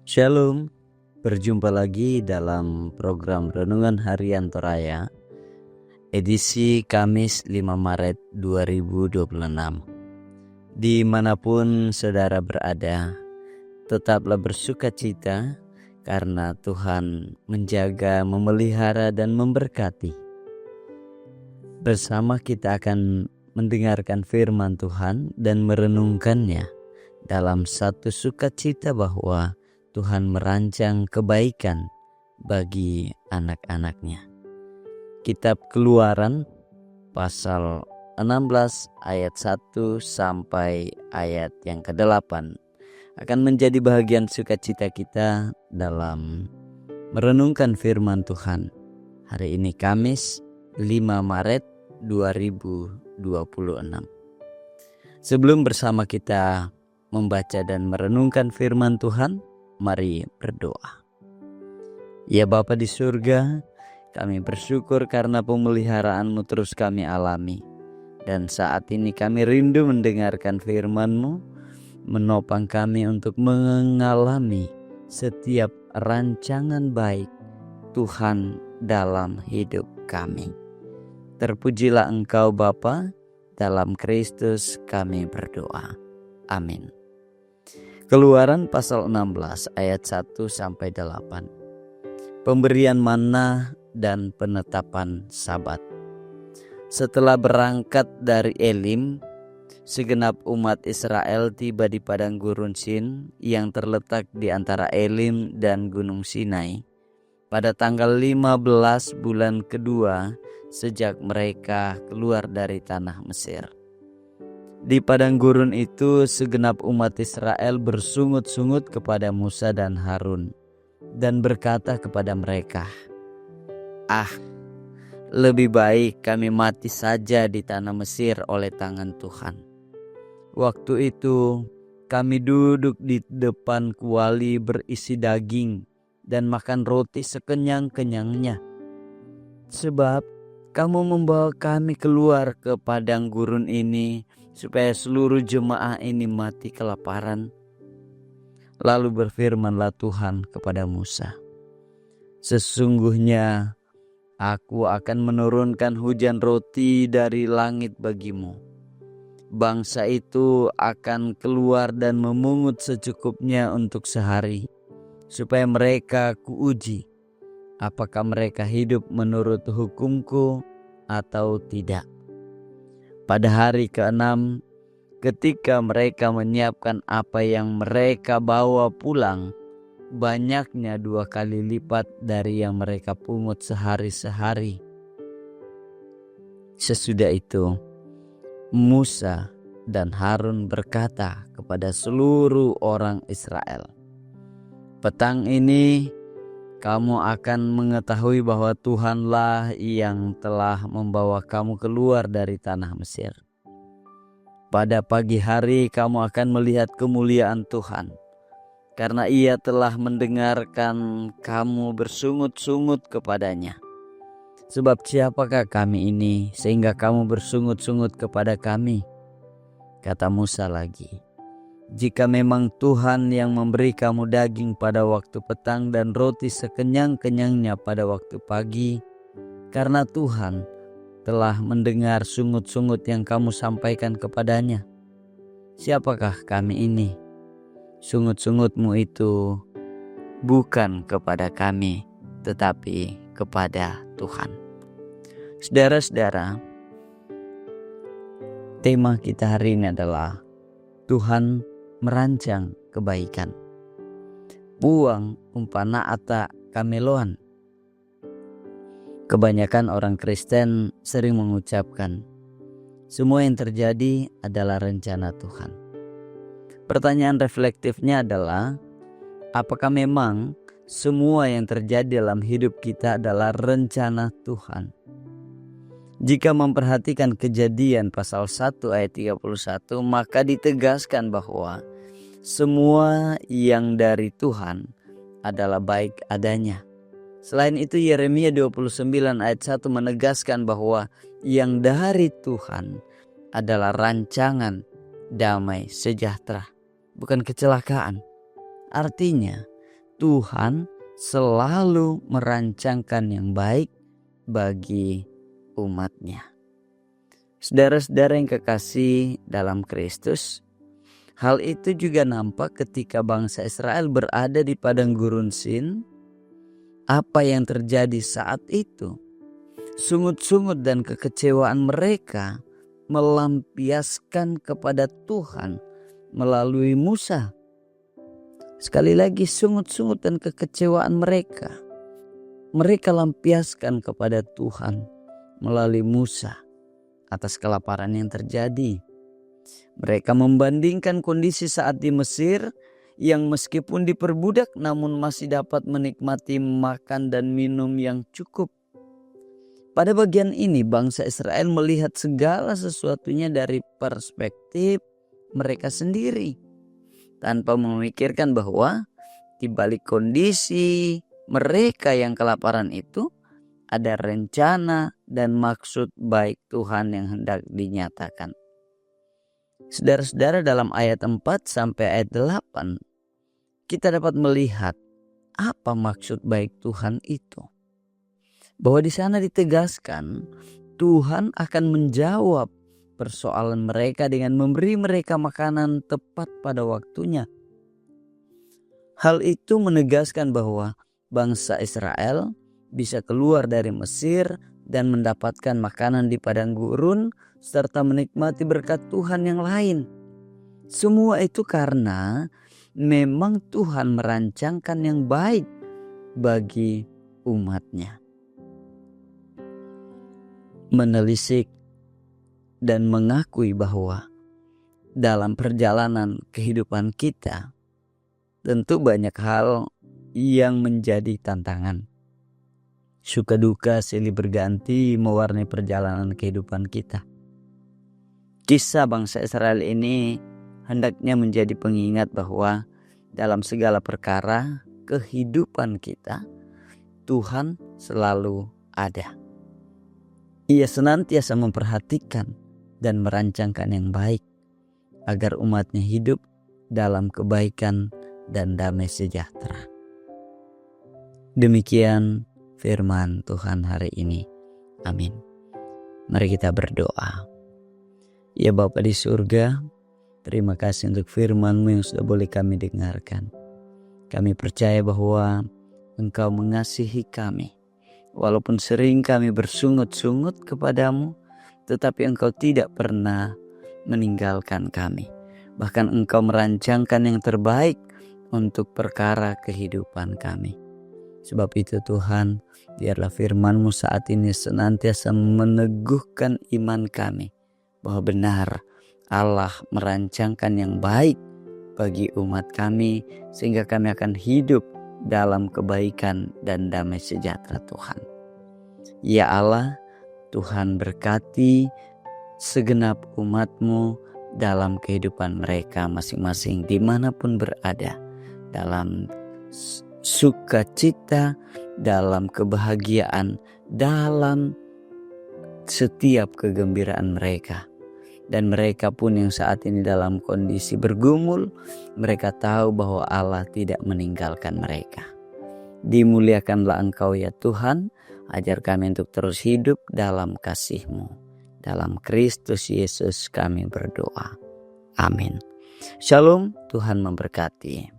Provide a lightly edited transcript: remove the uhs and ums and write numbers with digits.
Shalom, berjumpa lagi dalam program Renungan Harian Toraya, edisi Kamis 5 Maret 2026. Dimanapun saudara berada, tetaplah bersukacita karena Tuhan menjaga, memelihara, dan memberkati. Bersama kita akan mendengarkan firman Tuhan dan merenungkannya dalam satu sukacita bahwa Tuhan merancang kebaikan bagi anak-anaknya. Kitab Keluaran pasal 16 ayat 1 sampai ayat yang ke-8 akan menjadi bahagian sukacita kita dalam merenungkan firman Tuhan. Hari ini Kamis 5 Maret 2026. Sebelum bersama kita membaca dan merenungkan firman Tuhan, mari berdoa. Ya Bapa di surga, kami bersyukur karena pemeliharaan-Mu terus kami alami. Dan saat ini kami rindu mendengarkan firman-Mu, menopang kami untuk mengalami setiap rancangan baik Tuhan dalam hidup kami. Terpujilah Engkau Bapa, dalam Kristus kami berdoa. Amin. Keluaran pasal 16 ayat 1 sampai 8. Pemberian manna dan penetapan Sabat. Setelah berangkat dari Elim, segenap umat Israel tiba di padang gurun Sin yang terletak di antara Elim dan Gunung Sinai pada tanggal 15 bulan kedua sejak mereka keluar dari tanah Mesir. Di padang gurun itu segenap umat Israel bersungut-sungut kepada Musa dan Harun dan berkata kepada mereka, lebih baik kami mati saja di tanah Mesir oleh tangan Tuhan. Waktu itu kami duduk di depan kuali berisi daging dan makan roti sekenyang-kenyangnya. Sebab kamu membawa kami keluar ke padang gurun ini supaya seluruh jemaah ini mati kelaparan. Lalu berfirmanlah Tuhan kepada Musa, sesungguhnya aku akan menurunkan hujan roti dari langit bagimu. Bangsa itu akan keluar dan memungut secukupnya untuk sehari, supaya mereka kuuji apakah mereka hidup menurut hukumku atau tidak. Pada hari ke-6, ketika mereka menyiapkan apa yang mereka bawa pulang, banyaknya 2 kali lipat dari yang mereka pungut sehari-sehari. Sesudah itu, Musa dan Harun berkata kepada seluruh orang Israel, petang ini kamu akan mengetahui bahwa Tuhanlah yang telah membawa kamu keluar dari tanah Mesir. Pada pagi hari kamu akan melihat kemuliaan Tuhan, karena Ia telah mendengarkan kamu bersungut-sungut kepadanya. Sebab siapakah kami ini sehingga kamu bersungut-sungut kepada kami? Kata Musa lagi, jika memang Tuhan yang memberi kamu daging pada waktu petang dan roti sekenyang-kenyangnya pada waktu pagi, karena Tuhan telah mendengar sungut-sungut yang kamu sampaikan kepadanya, siapakah kami ini? Sungut-sungutmu itu bukan kepada kami, tetapi kepada Tuhan. Saudara-saudara, tema kita hari ini adalah Tuhan merancang kebaikan. Buang umpana ata kameloan. Kebanyakan orang Kristen sering mengucapkan, semua yang terjadi adalah rencana Tuhan. Pertanyaan reflektifnya adalah, apakah memang semua yang terjadi dalam hidup kita adalah rencana Tuhan? Jika memperhatikan Kejadian pasal 1 ayat 31, maka ditegaskan bahwa semua yang dari Tuhan adalah baik adanya. Selain itu Yeremia 29 ayat 1 menegaskan bahwa yang dari Tuhan adalah rancangan damai sejahtera, bukan kecelakaan. Artinya Tuhan selalu merancangkan yang baik bagi umatnya. Saudara-saudara yang kekasih dalam Kristus, hal itu juga nampak ketika bangsa Israel berada di padang gurun Sin. Apa yang terjadi saat itu? Sungut-sungut dan kekecewaan mereka melampiaskan kepada Tuhan melalui Musa. Sekali lagi, sungut-sungut dan kekecewaan mereka lampiaskan kepada Tuhan melalui Musa atas kelaparan yang terjadi. Mereka membandingkan kondisi saat di Mesir yang meskipun diperbudak namun masih dapat menikmati makan dan minum yang cukup. Pada bagian ini bangsa Israel melihat segala sesuatunya dari perspektif mereka sendiri, tanpa memikirkan bahwa di balik kondisi mereka yang kelaparan itu ada rencana dan maksud baik Tuhan yang hendak dinyatakan. Saudara-saudara, dalam ayat 4 sampai ayat 8 kita dapat melihat apa maksud baik Tuhan itu. Bahwa di sana ditegaskan Tuhan akan menjawab persoalan mereka dengan memberi mereka makanan tepat pada waktunya. Hal itu menegaskan bahwa bangsa Israel bisa keluar dari Mesir dan mendapatkan makanan di padang gurun serta menikmati berkat Tuhan yang lain. Semua itu karena memang Tuhan merancangkan yang baik bagi umatnya. Menelisik dan mengakui bahwa dalam perjalanan kehidupan kita tentu banyak hal yang menjadi tantangan. Suka duka silih berganti mewarnai perjalanan kehidupan kita. Kisah bangsa Israel ini hendaknya menjadi pengingat bahwa dalam segala perkara kehidupan kita, Tuhan selalu ada. Ia senantiasa memperhatikan dan merancangkan yang baik agar umatnya hidup dalam kebaikan dan damai sejahtera. Demikian firman Tuhan hari ini. Amin. Mari kita berdoa. Ya Bapa di surga, terima kasih untuk firman-Mu yang sudah boleh kami dengarkan. Kami percaya bahwa Engkau mengasihi kami. Walaupun sering kami bersungut-sungut kepadamu, tetapi Engkau tidak pernah meninggalkan kami. Bahkan Engkau merancangkan yang terbaik untuk perkara kehidupan kami. Sebab itu Tuhan, biarlah firman-Mu saat ini senantiasa meneguhkan iman kami. Bahwa benar Allah merancangkan yang baik bagi umat kami. Sehingga kami akan hidup dalam kebaikan dan damai sejahtera Tuhan. Ya Allah, Tuhan berkati segenap umat-Mu dalam kehidupan mereka masing-masing dimanapun berada. Dalam sukacita, dalam kebahagiaan, dalam setiap kegembiraan mereka. Dan mereka pun yang saat ini dalam kondisi bergumul, mereka tahu bahwa Allah tidak meninggalkan mereka. Dimuliakanlah Engkau ya Tuhan, ajar kami untuk terus hidup dalam kasih-Mu. Dalam Kristus Yesus kami berdoa. Amin. Shalom, Tuhan memberkati.